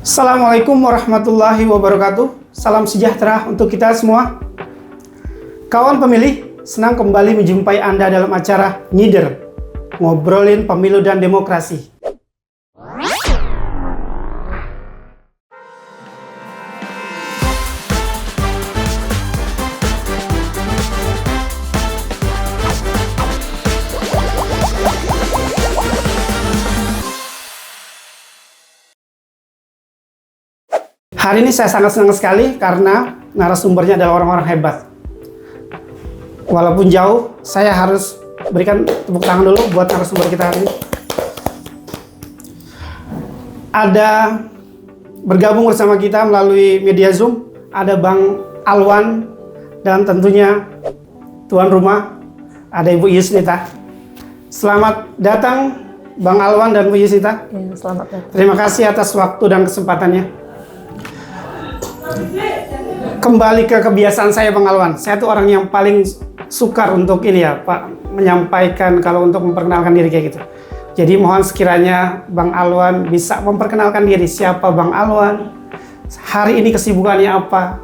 Assalamualaikum warahmatullahi wabarakatuh. Salam sejahtera untuk kita semua. Kawan pemilih, senang kembali menjumpai Anda dalam acara Ngider, ngobrolin pemilu dan demokrasi. Hari ini saya sangat senang sekali karena narasumbernya adalah orang-orang hebat. Walaupun jauh, saya harus berikan tepuk tangan dulu buat narasumber kita hari ini. Ada bergabung bersama kita melalui media Zoom, ada Bang Alwan dan tentunya tuan rumah, ada Ibu Yusnita. Selamat datang Bang Alwan dan Bu Yusnita. Ya, selamat datang. Terima kasih atas waktu dan kesempatannya. Kembali ke kebiasaan saya Bang Alwan, saya tuh orang yang paling sukar untuk ini ya Pak, menyampaikan kalau untuk memperkenalkan diri kayak gitu. Jadi mohon sekiranya Bang Alwan bisa memperkenalkan diri, siapa Bang Alwan, hari ini kesibukannya apa,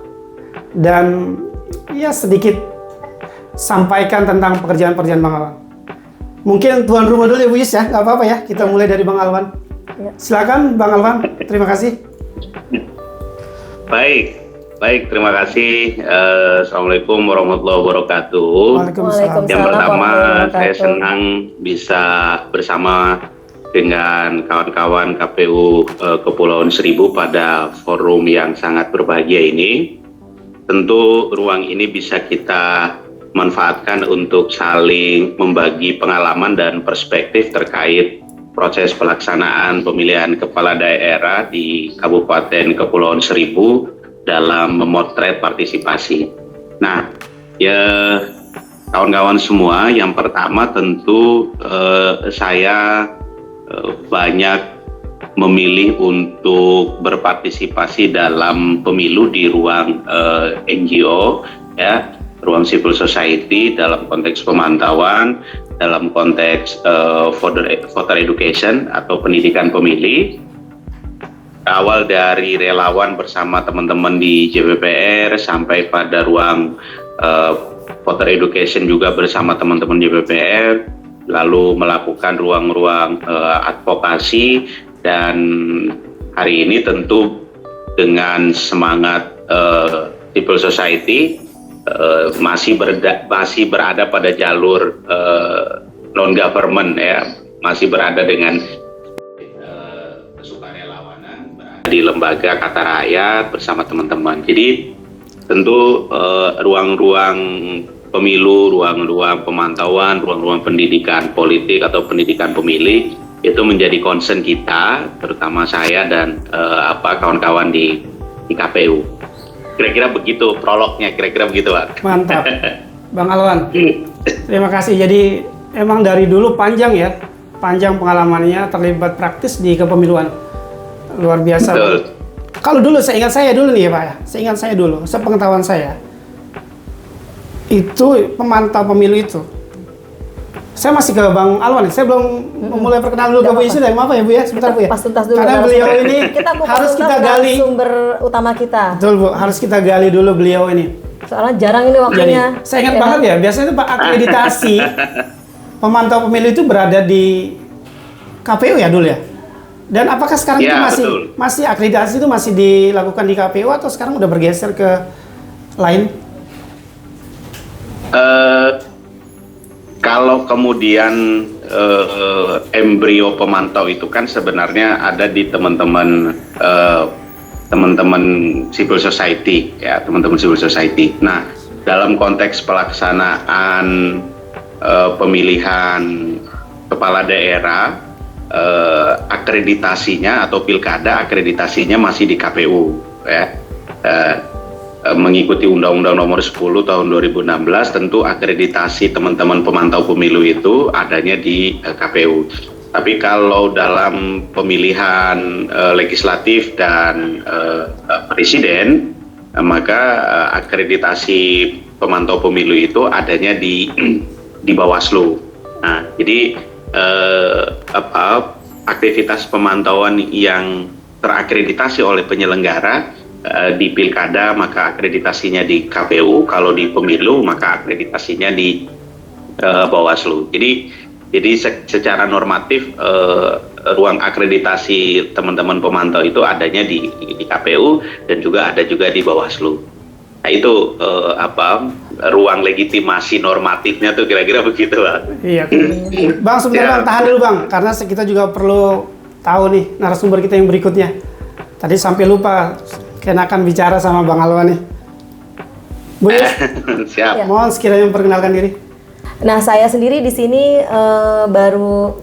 dan ya sedikit sampaikan tentang pekerjaan-pekerjaan Bang Alwan. Mungkin tuan rumah dulu ya Bu Yus ya, nggak apa-apa ya, kita mulai dari Bang Alwan. Silakan Bang Alwan, terima kasih. Baik, terima kasih. Assalamualaikum warahmatullahi wabarakatuh. Waalaikumsalam. Yang pertama, saya senang bisa bersama dengan kawan-kawan KPU Kepulauan Seribu pada forum yang sangat berbahagia ini. Tentu ruang ini bisa kita manfaatkan untuk saling membagi pengalaman dan perspektif terkait proses pelaksanaan pemilihan kepala daerah di Kabupaten Kepulauan Seribu dalam memotret partisipasi. Nah, ya kawan-kawan semua, yang pertama tentu saya banyak memilih untuk berpartisipasi dalam pemilu di ruang NGO, ya, ruang civil society dalam konteks pemantauan, dalam konteks voter education atau pendidikan pemilih. Awal dari relawan bersama teman-teman di JPPR sampai pada ruang voter education juga bersama teman-teman JPPR, lalu melakukan ruang-ruang advokasi, dan hari ini tentu dengan semangat civil society masih berada pada jalur non government, ya, masih berada dengan kesukarelawanan, berada di lembaga Kata Rakyat bersama teman-teman. Jadi tentu ruang-ruang pemilu, ruang-ruang pemantauan, ruang-ruang pendidikan politik atau pendidikan pemilih itu menjadi concern kita, terutama saya dan kawan-kawan di KPU. Kira-kira begitu prolognya, kira-kira begitu Pak. Mantap, Bang Alwan. Terima kasih. Jadi emang dari dulu panjang ya, panjang pengalamannya terlibat praktis di kepemiluan. Luar biasa. Betul. Kalau dulu seingat saya dulu nih ya Pak ya, seingat saya dulu, sepengetahuan saya, itu pemantau pemilu itu. Saya masih ke Bang Alwan, saya belum memulai perkenalan dulu ke Bu Yusnita, maaf ya Bu ya, sebentar Bu ya. Pas tuntas dulu. Karena beliau ini harus kita gali. Sumber utama kita. Betul Bu, harus kita gali dulu beliau ini. Soalnya jarang ini waktunya. Jadi, saya ingat banget ya, biasanya itu Pak akreditasi pemantau pemilu itu berada di KPU ya dulu ya. Dan apakah sekarang Ya, itu masih akreditasi itu masih dilakukan di KPU atau sekarang udah bergeser ke lain? Kalau kemudian embrio pemantau itu kan sebenarnya ada di teman-teman civil society, ya, teman-teman civil society. Nah, dalam konteks pelaksanaan pemilihan kepala daerah, akreditasinya atau pilkada akreditasinya masih di KPU, ya. Mengikuti Undang-Undang Nomor 10 Tahun 2016, tentu akreditasi teman-teman pemantau pemilu itu adanya di KPU. Tapi kalau dalam pemilihan legislatif dan presiden, maka akreditasi pemantau pemilu itu adanya di Bawaslu. Nah, jadi aktivitas pemantauan yang terakreditasi oleh penyelenggara di pilkada maka akreditasinya di KPU, kalau di pemilu maka akreditasinya di Bawaslu. Jadi secara normatif ruang akreditasi teman-teman pemantau itu adanya di KPU dan juga ada juga di Bawaslu. Nah itu ruang legitimasi normatifnya tuh kira-kira begitu, Bang. Iya. Bang, sebentar Bang, tahan dulu Bang, karena kita juga perlu tahu nih narasumber kita yang berikutnya. Tadi sampai lupa, kenakan bicara sama Bang Alwan nih. Bu Yus, Siap. mohon sekiranya memperkenalkan diri. Nah, saya sendiri di sini baru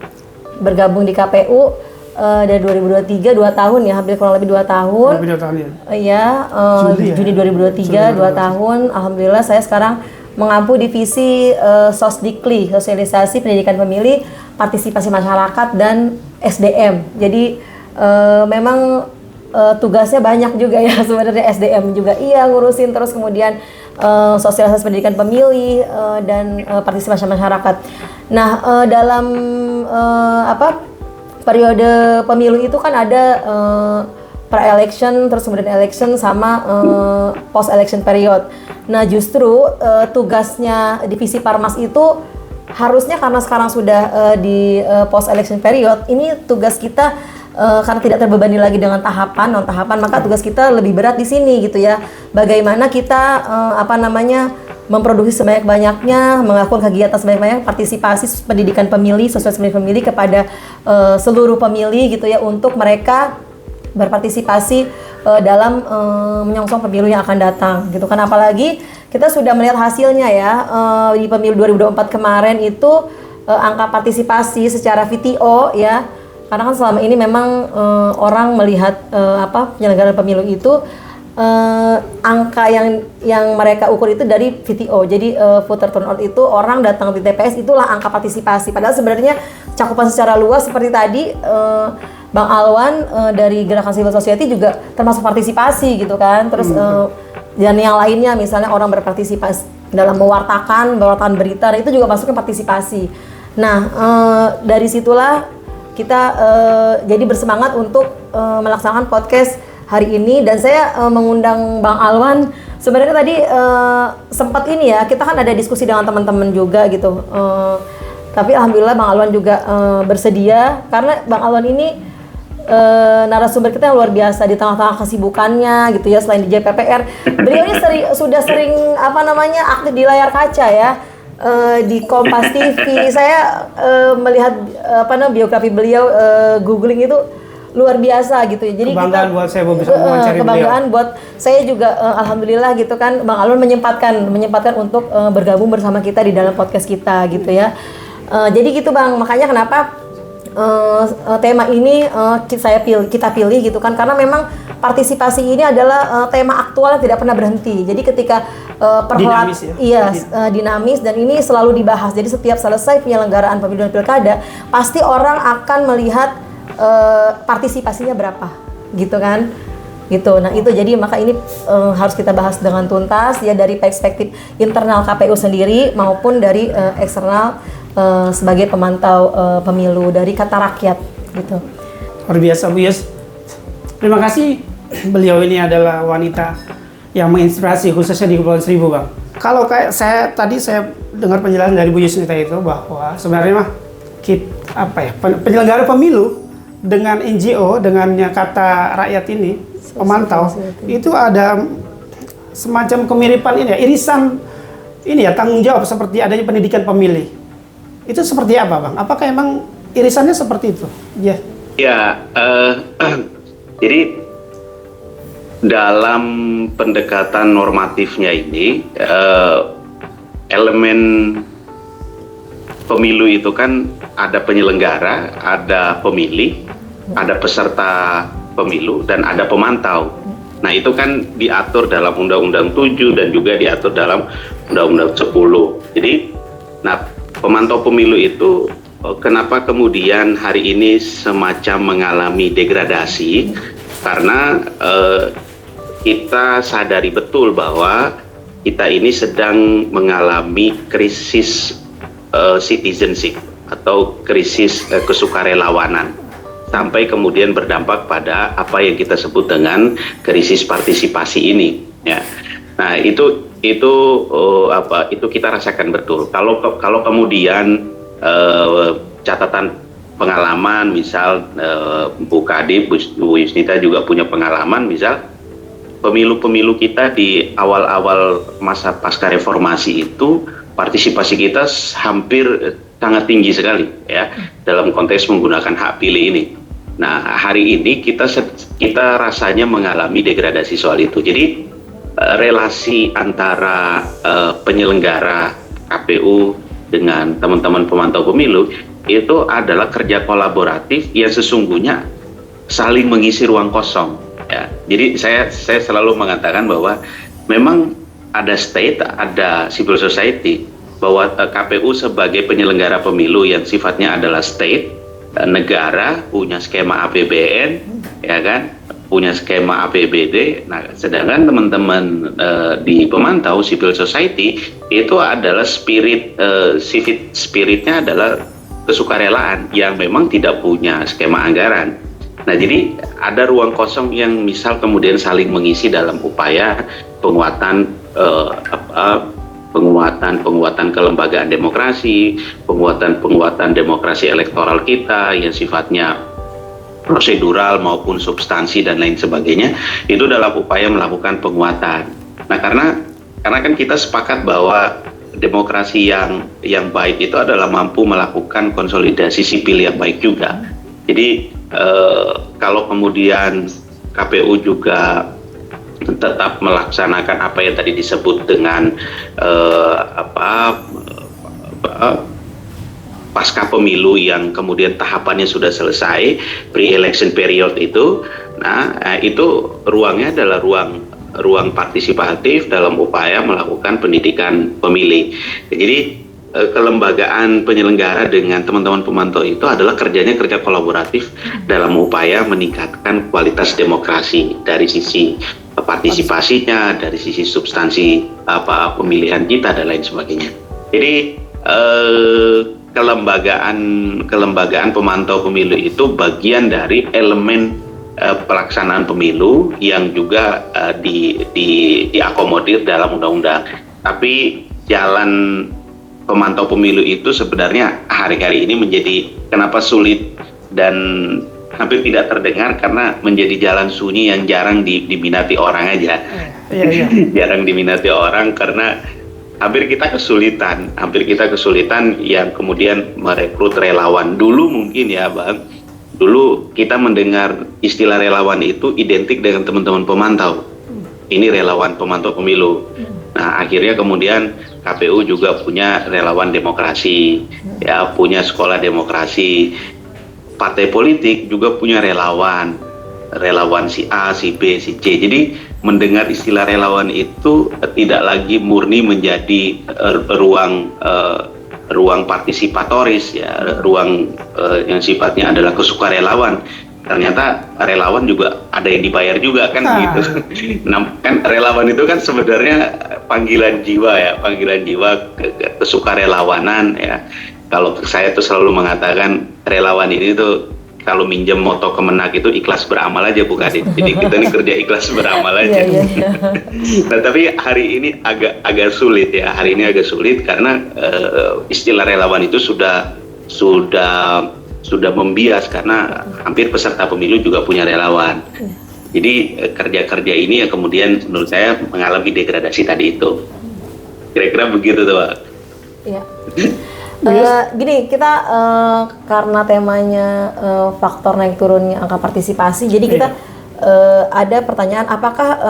bergabung di KPU dari 2023, 2 tahun ya, hampir kurang lebih 2 tahun. Lebih 2 tahun ya. Iya, Juni 2023, 2 tahun. Alhamdulillah saya sekarang mengampu divisi Sosdikli, Sosialisasi Pendidikan Pemilih, Partisipasi Masyarakat dan SDM. Jadi memang tugasnya banyak juga ya sebenarnya, SDM juga iya ngurusin, terus kemudian sosialisasi pendidikan pemilih dan partisipasi masyarakat. Nah, dalam periode pemilu itu kan ada pre-election, terus kemudian election sama post-election period. Nah, justru tugasnya divisi Parmas itu harusnya karena sekarang sudah di post-election period, ini tugas kita karena tidak terbebani lagi dengan tahapan, non-tahapan, maka tugas kita lebih berat di sini gitu ya. Bagaimana kita memproduksi sebanyak-banyaknya, melakukan kegiatan sebanyak-banyaknya, partisipasi pendidikan pemilih, sosialisasi pendidikan pemilih kepada seluruh pemilih gitu ya, untuk mereka berpartisipasi dalam menyongsong pemilu yang akan datang gitu kan. Apalagi kita sudah melihat hasilnya ya, di pemilu 2024 kemarin itu angka partisipasi secara VTO ya, karena kan selama ini memang orang melihat penyelenggaraan pemilu itu angka yang mereka ukur itu dari VTO. Jadi voter turnout itu orang datang di TPS, itulah angka partisipasi. Padahal sebenarnya cakupan secara luas seperti tadi Bang Alwan dari Gerakan Civil Society juga termasuk partisipasi gitu kan. Terus dan yang lainnya misalnya orang berpartisipasi dalam mewartakan berita, itu juga masuknya partisipasi. Nah, dari situlah kita jadi bersemangat untuk melaksanakan podcast hari ini, dan saya mengundang Bang Alwan. Sebenarnya tadi sempat ini ya, kita kan ada diskusi dengan teman-teman juga gitu. Tapi alhamdulillah Bang Alwan juga bersedia, karena Bang Alwan ini narasumber kita yang luar biasa di tengah-tengah kesibukannya gitu ya. Selain di JPPR, beliau ini sudah sering aktif di layar kaca ya. Di Kompas TV saya melihat biografi beliau, googling itu luar biasa gitu ya. Jadi kebanggaan buat saya bisa mewawancari kebanggaan beliau. Buat saya juga alhamdulillah gitu kan, Bang Alwan menyempatkan untuk bergabung bersama kita di dalam podcast kita gitu ya. Jadi gitu Bang, makanya kenapa tema ini kita pilih gitu kan, karena memang partisipasi ini adalah tema aktual yang tidak pernah berhenti. Jadi ketika dinamis ya? Dinamis, dan ini selalu dibahas. Jadi setiap selesai penyelenggaraan pemilu dan pilkada, pasti orang akan melihat partisipasinya berapa, gitu kan? Gitu. Nah itu jadi maka ini harus kita bahas dengan tuntas ya, dari perspektif internal KPU sendiri maupun dari eksternal sebagai pemantau pemilu dari kata rakyat gitu. Luar biasa Bu Yus. Terima kasih. Beliau ini adalah wanita yang menginspirasi khususnya di Kepulauan Seribu, Bang. Kalau kayak saya dengar penjelasan dari Bu Yusnita itu bahwa sebenarnya penyelenggara pemilu dengan NGO, dengannya kata rakyat ini, pemantau, itu ada semacam kemiripan ini ya, irisan ini ya, tanggung jawab seperti adanya pendidikan pemilih. Itu seperti apa, Bang? Apakah emang irisannya seperti itu? Ya. Ya, jadi dalam pendekatan normatifnya ini, elemen pemilu itu kan ada penyelenggara, ada pemilih, ada peserta pemilu, dan ada pemantau. Nah itu kan diatur dalam Undang-Undang 7 dan juga diatur dalam Undang-Undang 10. Jadi, pemantau pemilu itu kenapa kemudian hari ini semacam mengalami degradasi? Karena kita sadari betul bahwa kita ini sedang mengalami krisis citizenship atau krisis kesukarelawanan. sampai kemudian berdampak pada apa yang kita sebut dengan krisis partisipasi ini. Ya, nah itu kita rasakan betul. Kalau kemudian catatan pengalaman, misal Bu Kadip, Bu Yusnita juga punya pengalaman, misal pemilu-pemilu kita di awal-awal masa pasca reformasi itu partisipasi kita hampir sangat tinggi sekali ya dalam konteks menggunakan hak pilih ini. Nah, hari ini kita rasanya mengalami degradasi soal itu. Jadi relasi antara penyelenggara KPU dengan teman-teman pemantau pemilu itu adalah kerja kolaboratif yang sesungguhnya saling mengisi ruang kosong. Ya, jadi saya selalu mengatakan bahwa memang ada state, ada civil society, bahwa KPU sebagai penyelenggara pemilu yang sifatnya adalah state, negara punya skema APBN, ya kan, punya skema APBD. Nah, sedangkan teman-teman di pemantau civil society itu adalah spiritnya adalah kesukarelaan yang memang tidak punya skema anggaran. Nah, jadi ada ruang kosong yang misal kemudian saling mengisi dalam upaya penguatan kelembagaan demokrasi, penguatan demokrasi elektoral kita yang sifatnya prosedural maupun substansi dan lain sebagainya, itu dalam upaya melakukan penguatan. Nah, karena kan kita sepakat bahwa demokrasi yang baik itu adalah mampu melakukan konsolidasi sipil yang baik juga. Jadi kalau kemudian KPU juga tetap melaksanakan apa yang tadi disebut dengan pasca pemilu yang kemudian tahapannya sudah selesai, pre-election period itu, nah itu ruangnya adalah ruang partisipatif dalam upaya melakukan pendidikan pemilih. Jadi kelembagaan penyelenggara dengan teman-teman pemantau itu adalah kerja kolaboratif dalam upaya meningkatkan kualitas demokrasi dari sisi partisipasinya, dari sisi substansi pemilihan kita dan lain sebagainya. Jadi kelembagaan pemantau pemilu itu bagian dari elemen pelaksanaan pemilu yang juga diakomodir dalam undang-undang. Tapi jalan pemantau pemilu itu sebenarnya hari-hari ini menjadi kenapa sulit dan hampir tidak terdengar karena menjadi jalan sunyi yang jarang diminati orang aja. Jarang diminati orang karena hampir kita kesulitan yang kemudian merekrut relawan. Dulu mungkin ya Bang, dulu kita mendengar istilah relawan itu identik dengan teman-teman pemantau. Ini relawan pemantau pemilu. Nah, akhirnya kemudian KPU juga punya relawan demokrasi, ya, punya sekolah demokrasi. Partai politik juga punya relawan si A, si B, si C. Jadi mendengar istilah relawan itu tidak lagi murni menjadi ruang partisipatoris, ya, ruang yang sifatnya adalah kesukarelawan. Ternyata relawan juga ada yang dibayar juga kan gitu. Nah, kan relawan itu kan sebenarnya panggilan jiwa kesukarelawanan ya. Kalau saya tuh selalu mengatakan relawan ini tuh kalau minjem moto Kemenak itu ikhlas beramal aja Bu Kadip. Jadi kita ini kerja ikhlas beramal aja. Nah, tapi hari ini agak sulit ya. Hari ini agak sulit karena istilah relawan itu sudah membias karena hampir peserta pemilu juga punya relawan. Jadi kerja-kerja ini yang kemudian menurut saya mengalami degradasi tadi itu. Kira-kira begitu tuh Pak. Iya. Gini, kita karena temanya faktor naik turunnya angka partisipasi, jadi kita ada pertanyaan apakah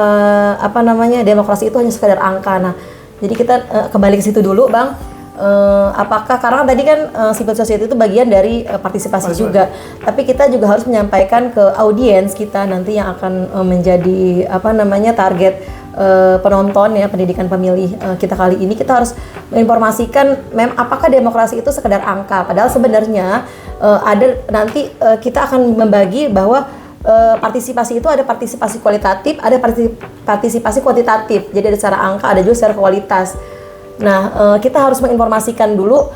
demokrasi itu hanya sekadar angka. Nah, jadi kita kembali ke situ dulu Bang. Apakah karena tadi kan civil society itu bagian dari partisipasi juga, tapi kita juga harus menyampaikan ke audiens kita nanti yang akan menjadi target penonton ya pendidikan pemilih kita kali ini. Kita harus menginformasikan apakah demokrasi itu sekedar angka, padahal sebenarnya ada nanti kita akan membagi bahwa partisipasi itu ada partisipasi kualitatif, ada partisipasi kuantitatif. Jadi ada secara angka, ada juga secara kualitas. Nah, kita harus menginformasikan dulu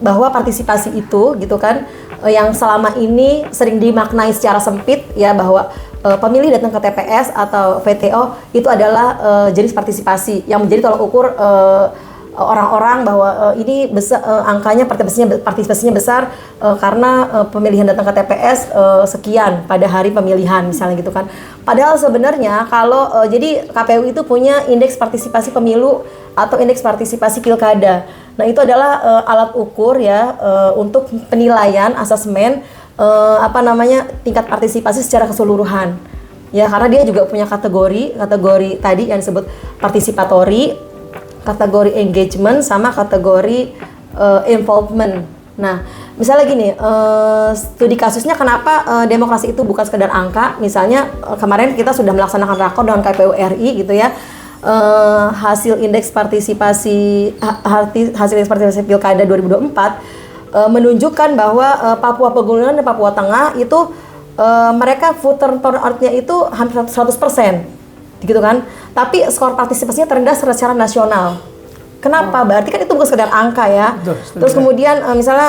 bahwa partisipasi itu gitu kan yang selama ini sering dimaknai secara sempit ya bahwa pemilih datang ke TPS atau VTO itu adalah jenis partisipasi yang menjadi tolak ukur orang-orang bahwa ini besar angkanya partisipasinya besar karena pemilihan datang ke TPS sekian pada hari pemilihan misalnya gitu kan. Padahal sebenarnya kalau jadi KPU itu punya indeks partisipasi pemilu atau indeks partisipasi pilkada. Nah, itu adalah alat ukur ya untuk penilaian asesmen tingkat partisipasi secara keseluruhan. Ya, karena dia juga punya kategori tadi yang disebut partisipatory, kategori engagement sama kategori involvement. Nah, misalnya gini, studi kasusnya kenapa demokrasi itu bukan sekedar angka. Misalnya kemarin kita sudah melaksanakan rakor dengan KPU RI gitu ya. Hasil indeks partisipasi pilkada 2024 menunjukkan bahwa Papua Pegunungan dan Papua Tengah itu mereka voter turnout-nya itu hampir 100%. Gitu kan, tapi skor partisipasinya terendah secara nasional. Kenapa? Berarti kan itu bukan sekedar angka ya. Betul, terus kemudian misalnya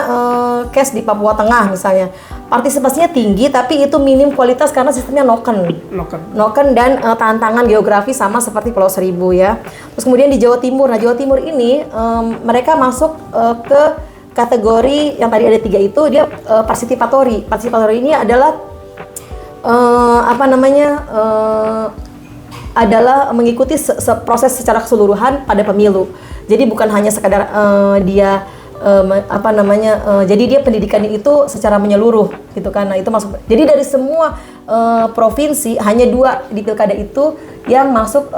case di Papua Tengah misalnya, partisipasinya tinggi tapi itu minim kualitas karena sistemnya noken dan tantangan geografi sama seperti Pulau Seribu ya. Terus kemudian di Jawa Timur, nah Jawa Timur ini mereka masuk ke kategori yang tadi ada 3 itu dia partisipatory. Partisipatory ini adalah adalah mengikuti proses secara keseluruhan pada pemilu. Jadi bukan hanya sekadar dia jadi dia pendidikannya itu secara menyeluruh gitu kan. Nah, itu masuk. Jadi dari semua provinsi hanya 2 di pilkada itu yang masuk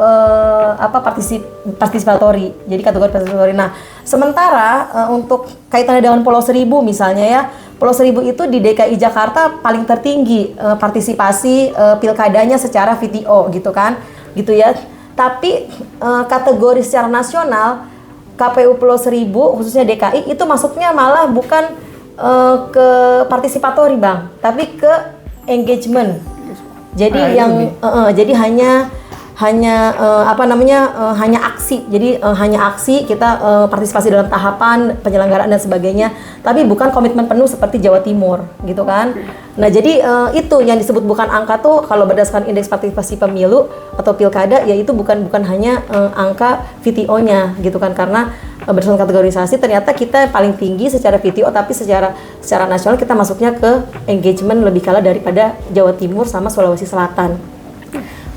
partisipatory. Jadi kategori partisipatory. Nah, sementara untuk kaitannya dengan Pulau Seribu misalnya ya, Pulau Seribu itu di DKI Jakarta paling tertinggi partisipasi pilkadanya secara VTO gitu kan. Gitu ya. Tapi kategori secara nasional KPU Pulau Seribu khususnya DKI itu masuknya malah bukan ke partisipatory Bang, tapi ke engagement. Jadi jadi hanya aksi. Jadi hanya aksi kita partisipasi dalam tahapan penyelenggaraan dan sebagainya, tapi bukan komitmen penuh seperti Jawa Timur, gitu kan. Nah, jadi itu yang disebut bukan angka tuh kalau berdasarkan indeks partisipasi pemilu atau pilkada ya itu bukan hanya angka VTO-nya gitu kan, karena berdasarkan kategorisasi ternyata kita paling tinggi secara VTO tapi secara nasional kita masuknya ke engagement lebih kalah daripada Jawa Timur sama Sulawesi Selatan.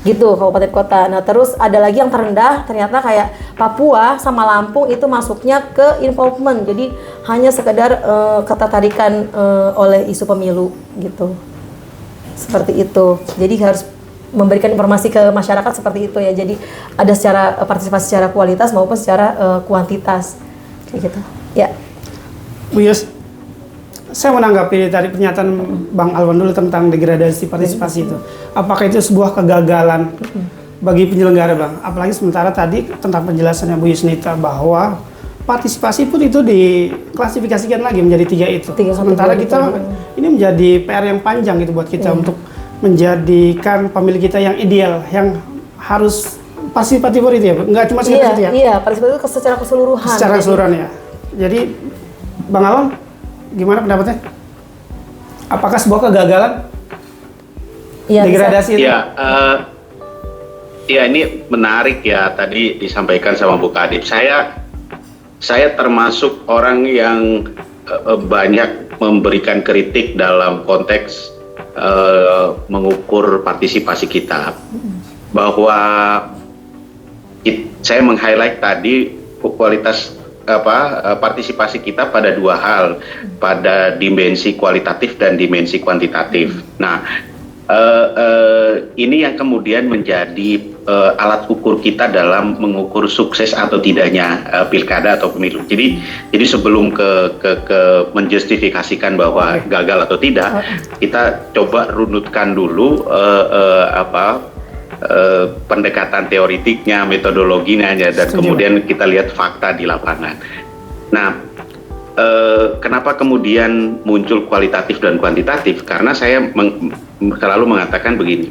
Gitu kabupaten kota. Nah, terus ada lagi yang terendah ternyata kayak Papua sama Lampung itu masuknya ke involvement. Jadi hanya sekedar ketertarikan oleh isu pemilu gitu. Seperti itu. Jadi harus memberikan informasi ke masyarakat seperti itu ya. Jadi ada secara partisipasi secara kualitas maupun secara kuantitas. Kayak gitu. Ya. Bu Yus, saya menanggapi tadi pernyataan Bang Alwan dulu tentang degradasi partisipasi itu. Apakah itu sebuah kegagalan bagi penyelenggara Bang? Apalagi sementara tadi tentang penjelasannya Bu Yusnita bahwa partisipasi pun itu diklasifikasikan lagi menjadi 3 itu. Sementara kita ini menjadi PR yang panjang gitu buat kita untuk menjadikan pemilih kita yang ideal, yang harus partisipatif itu ya, enggak cuma sekedar itu ya? Iya, partisipatif itu secara keseluruhan. Secara keseluruhan ya. Jadi Bang Alwan, gimana pendapatnya? Apakah sebuah kegagalan degradasi itu? Ya, ini menarik ya tadi disampaikan sama Bu Kadip. Saya termasuk orang yang banyak memberikan kritik dalam konteks mengukur partisipasi kita, bahwa saya meng-highlight tadi kualitas partisipasi kita pada 2 hal, pada dimensi kualitatif dan dimensi kuantitatif. Nah, ini yang kemudian menjadi alat ukur kita dalam mengukur sukses atau tidaknya pilkada atau pemilu. Jadi sebelum ke menjustifikasikan bahwa gagal atau tidak, kita coba runutkan dulu pendekatan teoritiknya, metodologinya, dan kemudian kita lihat fakta di lapangan. Nah, kenapa kemudian muncul kualitatif dan kuantitatif? Karena saya selalu mengatakan begini,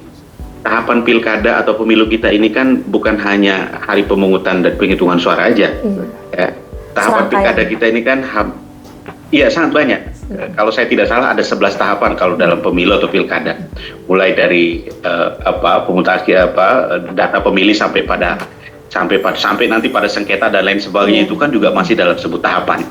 tahapan pilkada atau pemilu kita ini kan bukan hanya hari pemungutan dan penghitungan suara aja. Ya. Tahapan pilkada kita ini kan Iya, sangat banyak. Kalau saya tidak salah ada 11 tahapan kalau dalam pemilu atau pilkada. Mulai dari pemutakhir data pemilih sampai nanti pada sengketa dan lain sebagainya, itu kan juga masih dalam sebuah tahapan.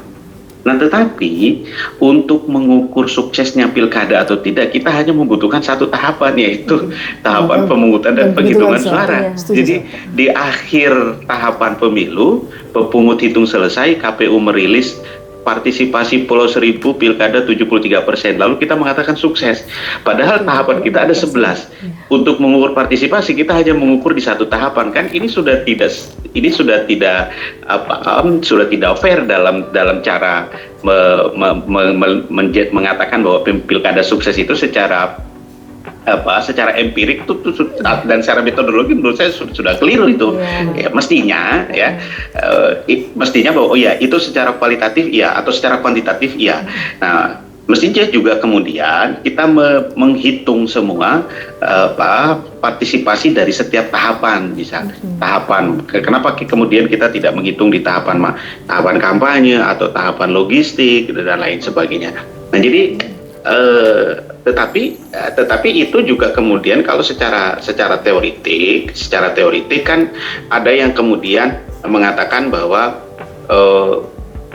Nah, tetapi untuk mengukur suksesnya pilkada atau tidak, kita hanya membutuhkan satu tahapan, yaitu tahapan pemungutan dan penghitungan suara. Jadi di akhir tahapan pemilu, pemungut hitung selesai, KPU merilis partisipasi Pulau Seribu pilkada 73%. Lalu kita mengatakan sukses. Padahal tahapan kita ada 11. Untuk mengukur partisipasi kita hanya mengukur di satu tahapan. Kan ini sudah tidak fair dalam cara mengatakan bahwa pilkada sukses itu secara empirik dan secara metodologi menurut saya sudah keliru itu. Ya, mestinya bahwa itu secara kualitatif atau secara kuantitatif. Nah, mestinya juga kemudian kita menghitung semua partisipasi dari setiap tahapan, misalnya tahapan. Kenapa kemudian kita tidak menghitung di tahapan kampanye atau tahapan logistik dan lain sebagainya. Nah, jadi tetapi itu juga kemudian kalau secara teoritik kan ada yang kemudian mengatakan bahwa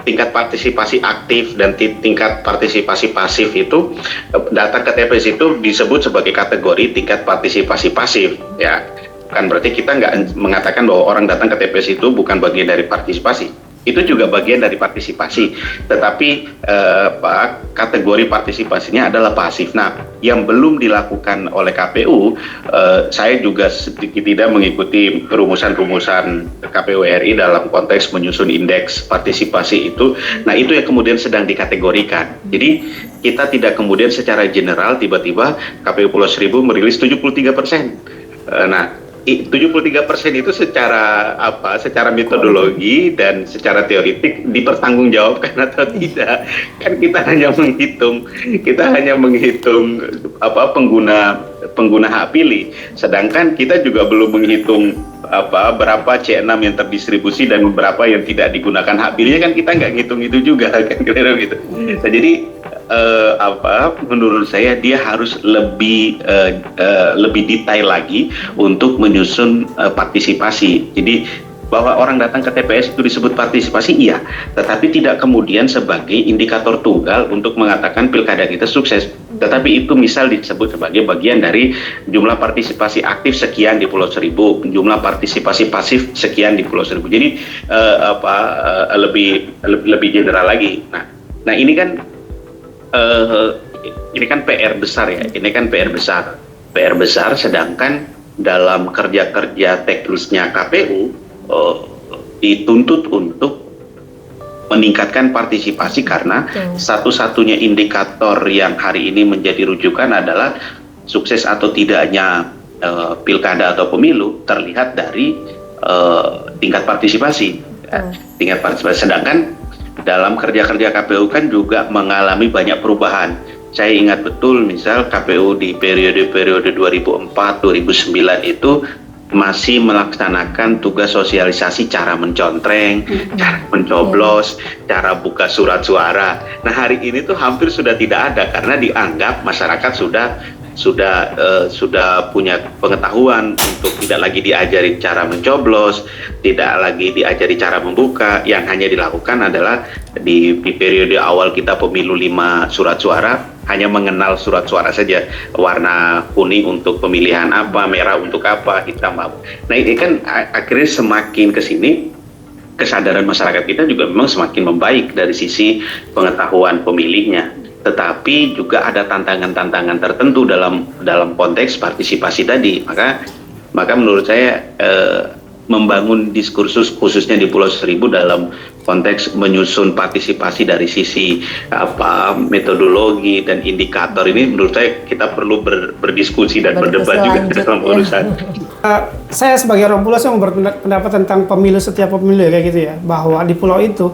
tingkat partisipasi aktif dan tingkat partisipasi pasif itu, data ke TPS itu disebut sebagai kategori tingkat partisipasi pasif, ya. Kan berarti kita nggak mengatakan bahwa orang datang ke TPS itu bukan bagian dari partisipasi. Itu juga bagian dari partisipasi, tetapi kategori partisipasinya adalah pasif. Nah, yang belum dilakukan oleh KPU, saya juga sedikit tidak mengikuti rumusan-rumusan KPU RI dalam konteks menyusun indeks partisipasi itu. Nah, itu yang kemudian sedang dikategorikan. Jadi kita tidak kemudian secara general tiba-tiba KPU Pulau Seribu merilis 73%. Nah, 73% itu secara metodologi dan secara teoritik dipertanggungjawabkan atau tidak, kan kita hanya menghitung pengguna hak pilih, sedangkan kita juga belum menghitung berapa C6 yang terdistribusi dan berapa yang tidak digunakan hak pilihnya, kan kita nggak ngitung itu juga, kan kira-kira gitu. Nah, jadi menurut saya dia harus lebih detail lagi untuk menyusun partisipasi. Jadi bahwa orang datang ke TPS itu disebut partisipasi, iya, tetapi tidak kemudian sebagai indikator tunggal untuk mengatakan pilkada kita sukses. Tetapi itu misal disebut sebagai bagian dari jumlah partisipasi aktif sekian di Pulau Seribu, jumlah partisipasi pasif sekian di Pulau Seribu. Jadi lebih general lagi. Nah ini kan PR besar ya. Ini kan PR besar. Sedangkan dalam kerja teknisnya KPU dituntut untuk meningkatkan partisipasi karena satu-satunya indikator yang hari ini menjadi rujukan adalah sukses atau tidaknya pilkada atau pemilu terlihat dari tingkat partisipasi. Sedangkan dalam kerja-kerja KPU kan juga mengalami banyak perubahan. Saya ingat betul misal KPU di periode 2004-2009 itu masih melaksanakan tugas sosialisasi cara mencontreng, cara mencoblos, cara buka surat suara. Nah, hari ini tuh hampir sudah tidak ada karena dianggap masyarakat sudah punya pengetahuan untuk tidak lagi diajari cara mencoblos, tidak lagi diajari cara membuka. Yang hanya dilakukan adalah di periode awal kita pemilu 5 surat suara, hanya mengenal surat suara saja, warna kuning untuk pemilihan apa, merah untuk apa, hitam apa. Nah, ini kan akhirnya semakin ke sini kesadaran masyarakat kita juga memang semakin membaik dari sisi pengetahuan pemilihnya. Tetapi juga ada tantangan-tantangan tertentu dalam konteks partisipasi tadi. Maka menurut saya membangun diskursus khususnya di Pulau Seribu dalam konteks menyusun partisipasi dari sisi metodologi dan indikator ini, menurut saya kita perlu berdiskusi dan berdebat juga dalam urusan. Saya sebagai orang pulau saya mau berpendapat tentang pemilu, setiap pemilu kayak gitu ya, bahwa di pulau itu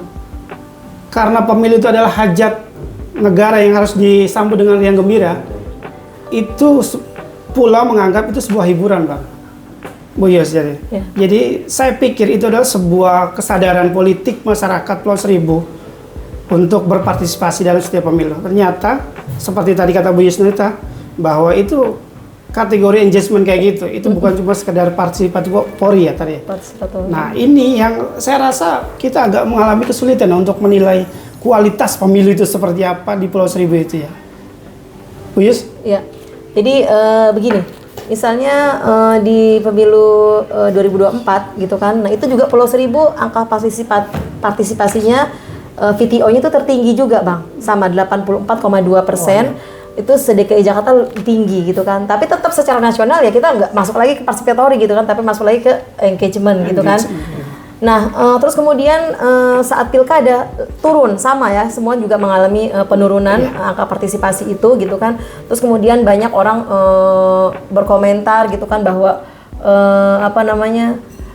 karena pemilu itu adalah hajat negara yang harus disambut dengan yang gembira, itu pulau menganggap itu sebuah hiburan, Bang. Bu Yos, jadi saya pikir itu adalah sebuah kesadaran politik masyarakat Pulau Seribu untuk berpartisipasi dalam setiap pemilu. Ternyata seperti tadi kata Bu Yusnita bahwa itu kategori engagement kayak gitu, itu bukan cuma sekedar partisipatory ya tadi. Partisipatori. Nah ini yang saya rasa kita agak mengalami kesulitan untuk menilai kualitas pemilu itu seperti apa di Pulau Seribu itu ya. Bu Yus? Ya, jadi begini, misalnya di pemilu 2024 gitu kan, nah itu juga Pulau Seribu angka partisipasinya VTO-nya itu tertinggi juga Bang, sama 84,2%. Itu se-DKI Jakarta tinggi gitu kan, tapi tetap secara nasional ya kita nggak masuk lagi ke participatory gitu kan, tapi masuk lagi ke engagement gitu kan. Nah, terus kemudian saat pilkada turun sama ya, semua juga mengalami penurunan angka partisipasi itu gitu kan. Terus kemudian banyak orang berkomentar gitu kan bahwa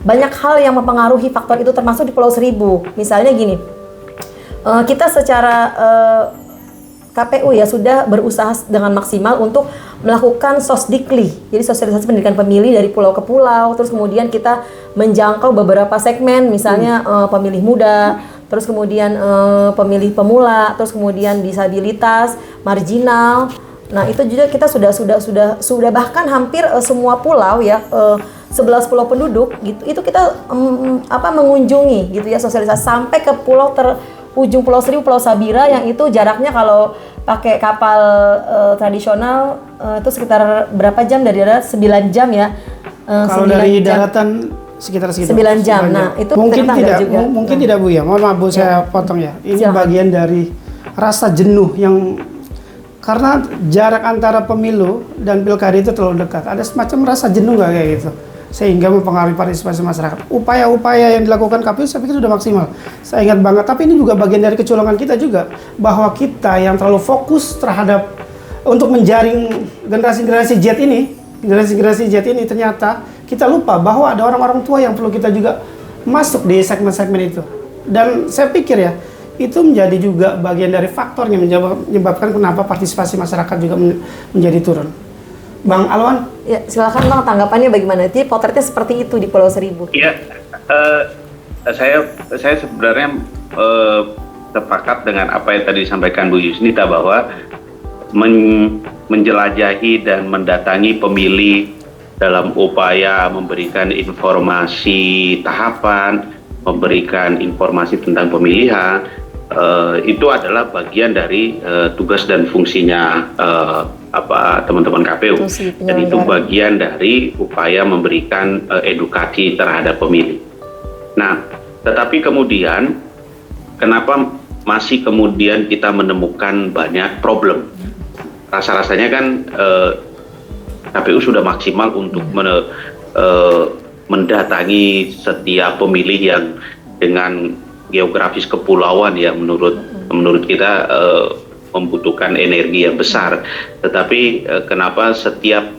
banyak hal yang mempengaruhi faktor itu termasuk di Pulau Seribu. Misalnya gini, kita secara KPU ya sudah berusaha dengan maksimal untuk melakukan sosdikli, jadi sosialisasi pendidikan pemilih dari pulau ke pulau. Terus kemudian kita menjangkau beberapa segmen, misalnya pemilih muda, terus kemudian pemilih pemula, terus kemudian disabilitas, marginal. Nah itu juga kita sudah bahkan hampir semua pulau ya, 11 pulau penduduk gitu, itu kita mengunjungi gitu ya, sosialisasi sampai ke pulau ujung Pulau Seribu, Pulau Sabira, yang itu jaraknya kalau pakai kapal tradisional itu sekitar berapa jam dari darat? 9 jam ya. Kalau dari daratan sekitar 9 jam. Nah, itu mungkin kita tidak juga. mungkin tidak Bu ya. Mohon maaf Bu, saya potong ya. Ini Silakan. bagian dari rasa jenuh yang karena jarak antara pemilu dan pilkada itu terlalu dekat. Ada semacam rasa jenuh nggak kayak gitu? Sehingga mempengaruhi partisipasi masyarakat. Upaya-upaya yang dilakukan KPU saya pikir sudah maksimal. Saya ingat banget, tapi ini juga bagian dari kecolongan kita juga, bahwa kita yang terlalu fokus terhadap untuk menjaring generasi Z ini, ternyata kita lupa bahwa ada orang-orang tua yang perlu kita juga masuk di segmen-segmen itu. Dan saya pikir ya, itu menjadi juga bagian dari faktor yang menyebabkan kenapa partisipasi masyarakat juga menjadi turun. Bang Alwan? Ya, silakan Bang, tanggapannya bagaimana? Jadi potretnya seperti itu di Pulau Seribu. Iya, saya sebenarnya sepakat dengan apa yang tadi disampaikan Bu Yusnita, bahwa menjelajahi dan mendatangi pemilih dalam upaya memberikan informasi tahapan, memberikan informasi tentang pemilihan, itu adalah bagian dari tugas dan fungsinya teman-teman KPU, dan itu bagian dari upaya memberikan edukasi terhadap pemilih. Nah, tetapi kemudian kenapa masih kemudian kita menemukan banyak problem? Rasa-rasanya kan KPU sudah maksimal untuk mendatangi setiap pemilih yang dengan geografis kepulauan ya, menurut kita membutuhkan energi yang besar. Tetapi kenapa setiap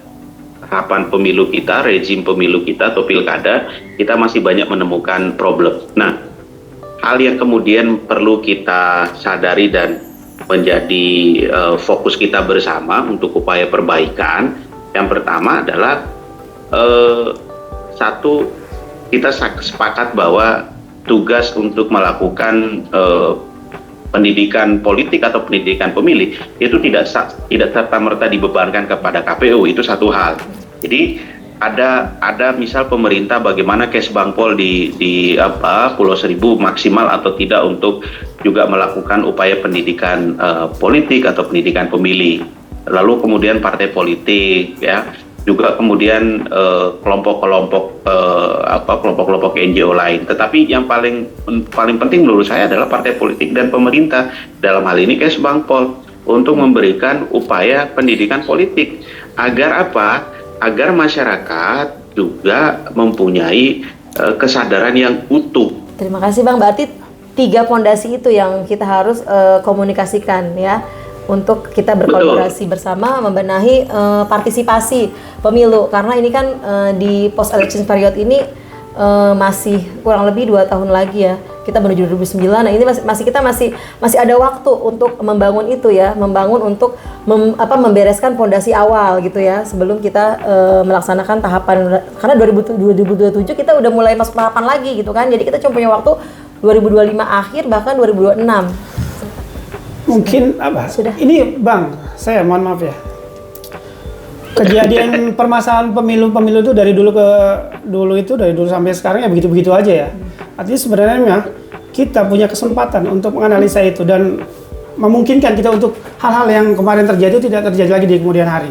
tahapan pemilu kita, rezim pemilu kita atau pilkada, kita masih banyak menemukan problem. Nah, hal yang kemudian perlu kita sadari dan menjadi fokus kita bersama untuk upaya perbaikan, yang pertama adalah satu, kita sepakat bahwa tugas untuk melakukan pendidikan politik atau pendidikan pemilih itu tidak serta-merta dibebankan kepada KPU, itu satu hal. Jadi ada misal pemerintah bagaimana Kes Bangpol di Pulau Seribu maksimal atau tidak untuk juga melakukan upaya pendidikan politik atau pendidikan pemilih. Lalu kemudian partai politik ya, juga kemudian kelompok-kelompok NGO lain. Tetapi yang paling penting menurut saya adalah partai politik dan pemerintah, dalam hal ini Kes Bangpol, untuk memberikan upaya pendidikan politik. Agar apa? Agar masyarakat juga mempunyai kesadaran yang utuh. Terima kasih Bang, berarti 3 fondasi itu yang kita harus komunikasikan ya, untuk kita berkolaborasi bersama membenahi partisipasi pemilu, karena ini kan di post election period ini masih kurang lebih 2 tahun lagi ya, kita menuju 2009. Nah ini kita masih ada waktu untuk membangun itu ya, untuk membereskan fondasi awal gitu ya, sebelum kita melaksanakan tahapan, karena 2027 kita udah mulai masuk tahapan lagi gitu kan, jadi kita cuma punya waktu 2025 akhir bahkan 2026. Mungkin apa? Sudah. Ini Bang, saya mohon maaf ya. Kejadian permasalahan pemilu itu dari dulu sampai sekarang ya begitu-begitu aja ya. Artinya sebenarnya kita punya kesempatan untuk menganalisa itu dan memungkinkan kita untuk hal-hal yang kemarin terjadi itu tidak terjadi lagi di kemudian hari.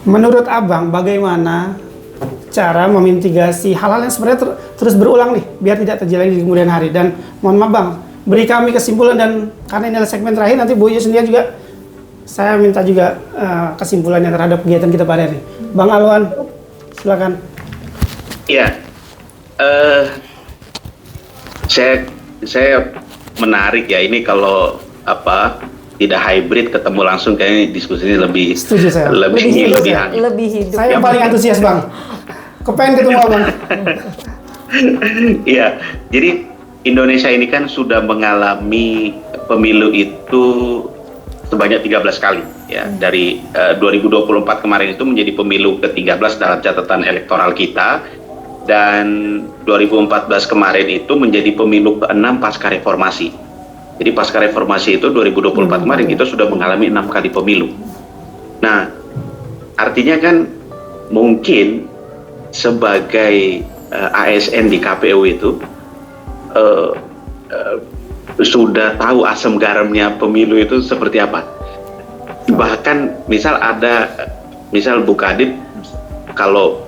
Menurut Abang, bagaimana cara memitigasi hal-hal yang sebenarnya terus berulang nih, biar tidak terjadi lagi di kemudian hari? Dan mohon maaf Bang, beri kami kesimpulan, dan karena ini adalah segmen terakhir, nanti Bu Yus sendiri juga saya minta juga kesimpulannya terhadap kegiatan kita pada ini. Bang Alwan, silakan. Iya, saya menarik ya ini kalau tidak hybrid ketemu langsung kayaknya diskusinya lebih Setuju saya. lebih hidup. hangat. Lebih hidup. Saya yang paling antusias Bang. Kepengen ketemu Abang. Iya, jadi Indonesia ini kan sudah mengalami pemilu itu sebanyak 13 kali ya. Dari 2024 kemarin itu menjadi pemilu ke-13 dalam catatan elektoral kita, dan 2014 kemarin itu menjadi pemilu ke-6 pasca reformasi. Jadi pasca reformasi itu 2024 kemarin kita sudah mengalami 6 kali pemilu. Nah, artinya kan mungkin sebagai ASN di KPU itu sudah tahu asam garamnya pemilu itu seperti apa. Bahkan misal Bu Kadip kalau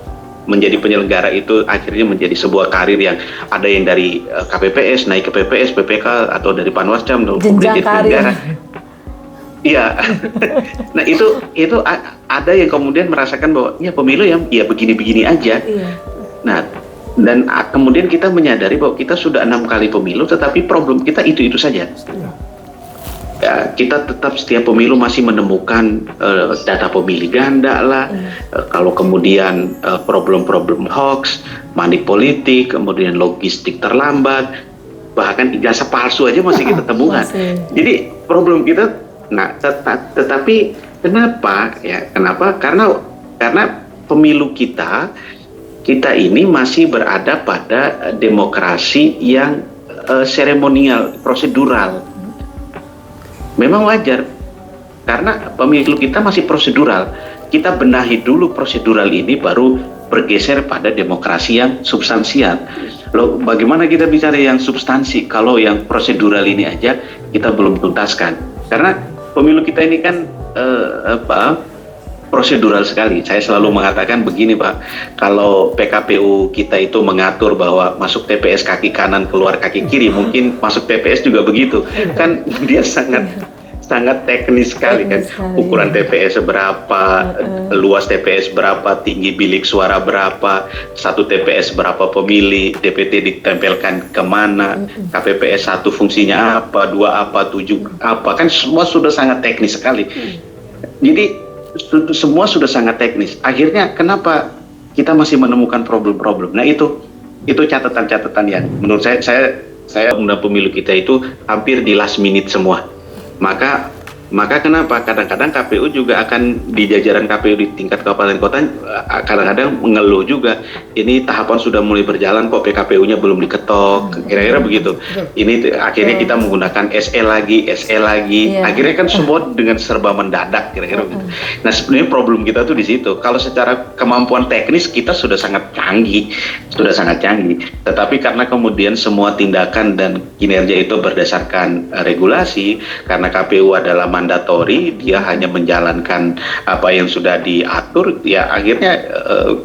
menjadi penyelenggara itu akhirnya menjadi sebuah karir yang ada yang dari KPPS naik ke PPS, PPK, atau dari Panwascam kemudian jadi penyelenggara. Iya. Nah itu ada yang kemudian merasakan bahwa ya pemilu ya begini-begini aja. Iya. Nah, dan kemudian kita menyadari bahwa kita sudah 6 kali pemilu, tetapi problem kita itu saja. Ya, kita tetap setiap pemilu masih menemukan data pemilih ganda lah, kalau kemudian problem-problem hoax, money politik, kemudian logistik terlambat, bahkan ijazah palsu aja masih kita temukan. Jadi problem kita, nah tetapi kenapa ya? Kenapa? Karena pemilu kita ini masih berada pada demokrasi yang seremonial, prosedural. Memang wajar, karena pemilu kita masih prosedural. Kita benahi dulu prosedural ini, baru bergeser pada demokrasi yang substansial. Loh, bagaimana kita bicara yang substansi kalau yang prosedural ini aja kita belum tuntaskan? Karena pemilu kita ini kan prosedural sekali. Saya selalu mengatakan begini Pak, kalau PKPU kita itu mengatur bahwa masuk TPS kaki kanan keluar kaki kiri, mungkin masuk TPS juga begitu. Kan dia sangat teknis sekali kan. Ukuran TPS berapa, luas TPS berapa, tinggi bilik suara berapa, satu TPS berapa pemilih, DPT ditempelkan kemana, KPPS 1 fungsinya apa, 2 apa, 7 apa, kan semua sudah sangat teknis sekali. Jadi semua sudah sangat teknis. Akhirnya kenapa kita masih menemukan problem-problem? Nah itu catatan-catatan yang menurut saya undang pemilu kita itu hampir di last minute semua. Maka kenapa kadang-kadang KPU juga akan di jajaran KPU di tingkat kabupaten kota kadang-kadang mengeluh juga, ini tahapan sudah mulai berjalan kok PKPU-nya belum diketok, kira-kira begitu. Ini akhirnya kita menggunakan SE lagi, akhirnya kan semua dengan serba mendadak, kira-kira begitu. Nah sebenarnya problem kita tuh di situ. Kalau secara kemampuan teknis kita sudah sangat canggih, tetapi karena kemudian semua tindakan dan kinerja itu berdasarkan regulasi, karena KPU adalah mandatori, dia hanya menjalankan apa yang sudah diatur, ya akhirnya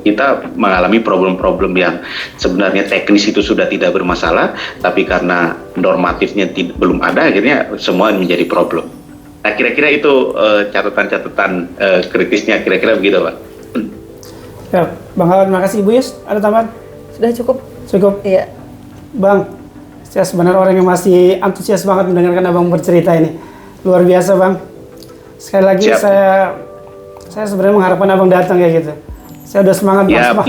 kita mengalami problem-problem yang sebenarnya teknis itu sudah tidak bermasalah, tapi karena normatifnya belum ada, akhirnya semua menjadi problem. Nah kira-kira itu catatan-catatan kritisnya, kira-kira begitu Pak. Ya, Bang Alwan, makasih. Ibu Yus, ada tambahan? Sudah cukup? Cukup? Iya. Bang, saya sebenarnya orang yang masih antusias banget mendengarkan Abang bercerita ini. Luar biasa Bang. Sekali lagi Siap. saya sebenarnya mengharapkan Abang datang kayak gitu. Saya udah semangat Ya, Bang.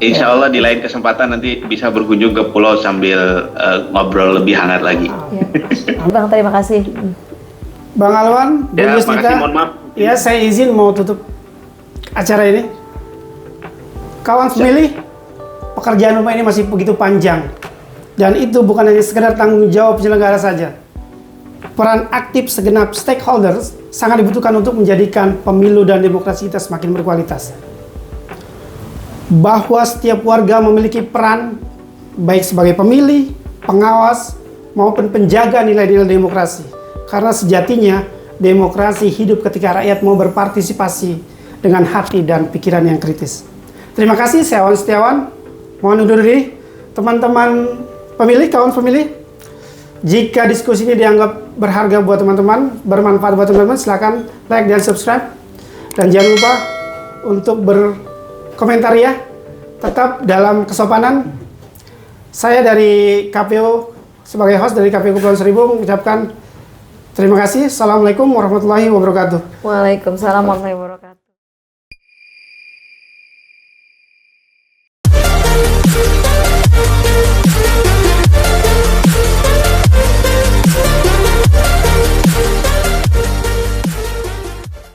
Insya Allah di lain kesempatan nanti bisa berkunjung ke pulau sambil ngobrol lebih hangat lagi. Ya. Bang, terima kasih. Bang Alwan, Bu Ya, Yusnita, makasih, mohon maaf. ya saya izin mau tutup acara ini. Kawan pemilih, pekerjaan rumah ini masih begitu panjang. Dan itu bukan hanya sekedar tanggung jawab penyelenggara saja. peran aktif segenap stakeholders sangat dibutuhkan untuk menjadikan pemilu dan demokrasi kita semakin berkualitas. Bahwa setiap warga memiliki peran baik sebagai pemilih, pengawas, maupun penjaga nilai-nilai demokrasi. Karena sejatinya demokrasi hidup ketika rakyat mau berpartisipasi dengan hati dan pikiran yang kritis. Terima kasih, saya Awan Setiawan. Mohon undur diri. Teman-teman pemilih, kawan pemilih, jika diskusi ini dianggap berharga buat teman-teman, bermanfaat buat teman-teman, silakan like dan subscribe. Dan jangan lupa untuk berkomentar ya. Tetap dalam kesopanan. Saya dari KPU, sebagai host dari KPU Kepulauan Seribu, mengucapkan terima kasih. Assalamualaikum warahmatullahi wabarakatuh. Waalaikumsalam warahmatullahi wabarakatuh.